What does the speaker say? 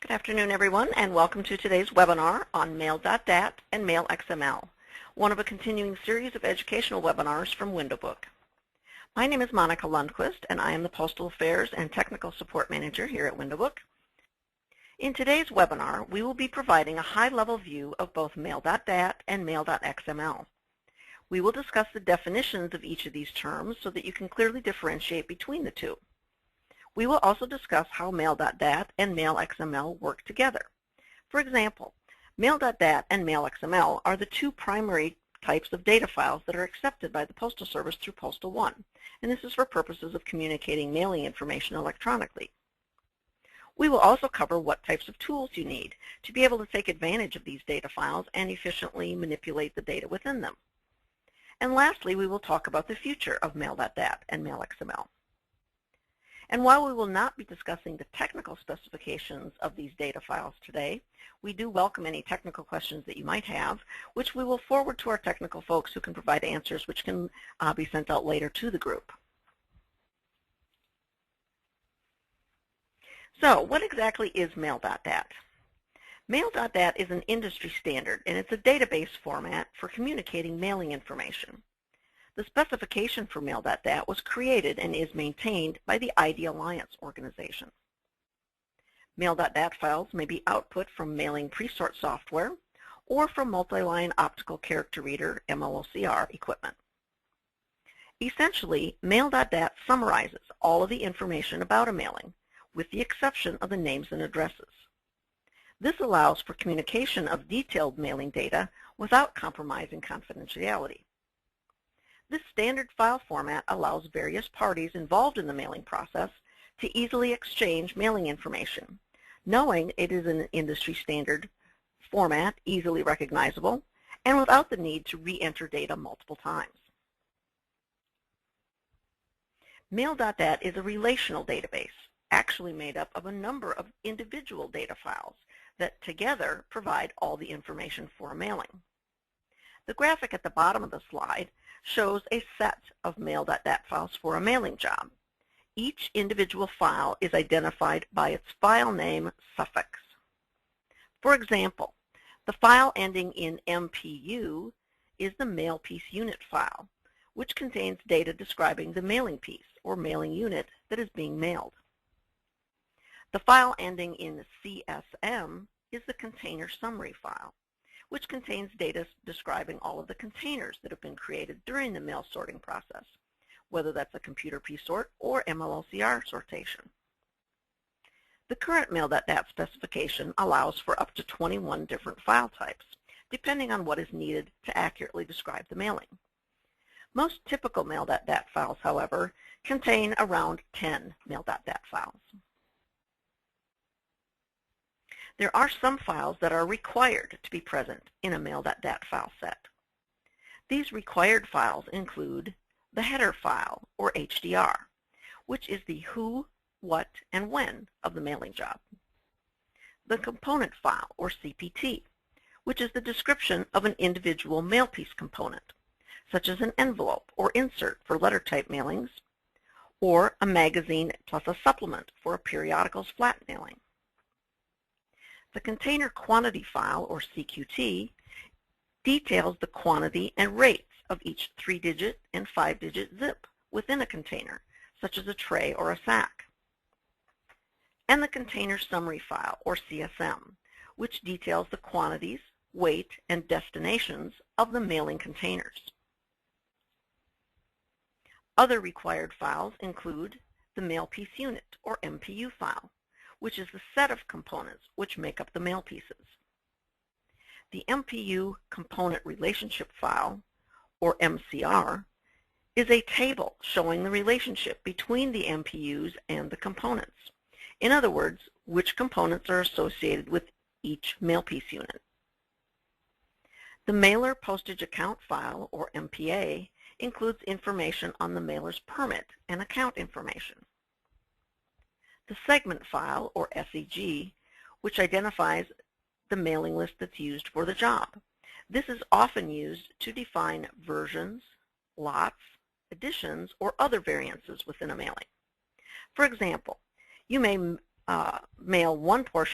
Good afternoon, everyone, and welcome to today's webinar on Mail.dat and Mail.XML, one of a continuing series of educational webinars from WindowBook. My name is Monica Lundquist, and I am the Postal Affairs and Technical Support Manager here at WindowBook. In today's webinar, we will be providing a high-level view of both Mail.dat and Mail.XML. We will discuss the definitions of each of these terms so that you can clearly differentiate between the two. We will also discuss how Mail.dat and Mail.XML work together. For example, Mail.dat and Mail.XML are the two primary types of data files that are accepted by the Postal Service through Postal One, and this is for purposes of communicating mailing information electronically. We will also cover what types of tools you need to be able to take advantage of these data files and efficiently manipulate the data within them. And lastly, we will talk about the future of Mail.dat and Mail.XML. And while we will not be discussing the technical specifications of these data files today, we do welcome any technical questions that you might have, which we will forward to our technical folks who can provide answers which can be sent out later to the group. So what exactly is Mail.dat? Mail.dat is an industry standard, and it's a database format for communicating mailing information. The specification for Mail.dat was created and is maintained by the ID Alliance organization. Mail.dat files may be output from mailing pre-sort software or from multi-line optical character reader (MLOCR) equipment. Essentially, Mail.dat summarizes all of the information about a mailing, with the exception of the names and addresses. This allows for communication of detailed mailing data without compromising confidentiality. This standard file format allows various parties involved in the mailing process to easily exchange mailing information, knowing it is an industry standard format, easily recognizable, and without the need to re-enter data multiple times. Mail.dat is a relational database, actually made up of a number of individual data files that together provide all the information for a mailing. The graphic at the bottom of the slide shows a set of Mail.dat files for a mailing job. Each individual file is identified by its file name suffix. For example, the file ending in MPU is the mail piece unit file, which contains data describing the mailing piece or mailing unit that is being mailed. The file ending in CSM is the container summary file, which contains data describing all of the containers that have been created during the mail sorting process, whether that's a computer p-sort or MLOCR sortation. The current Mail.dat specification allows for up to 21 different file types, depending on what is needed to accurately describe the mailing. Most typical Mail.dat files, however, contain around 10 Mail.dat files. There are some files that are required to be present in a Mail.dat file set. These required files include the header file, or HDR, which is the who, what, and when of the mailing job. The component file, or CPT, which is the description of an individual mail piece component, such as an envelope or insert for letter type mailings, or a magazine plus a supplement for a periodical's flat mailing. The container quantity file, or CQT, details the quantity and rates of each 3-digit and 5-digit zip within a container, such as a tray or a sack. And the container summary file, or CSM, which details the quantities, weight, and destinations of the mailing containers. Other required files include the mail piece unit, or MPU file, which is the set of components which make up the mail pieces. The MPU component relationship file, or MCR, is a table showing the relationship between the MPUs and the components. In other words, which components are associated with each mail piece unit. The mailer postage account file, or MPA, includes information on the mailer's permit and account information. The segment file, or SEG, which identifies the mailing list that's used for the job. This is often used to define versions, lots, additions, or other variances within a mailing. For example, you may mail one portion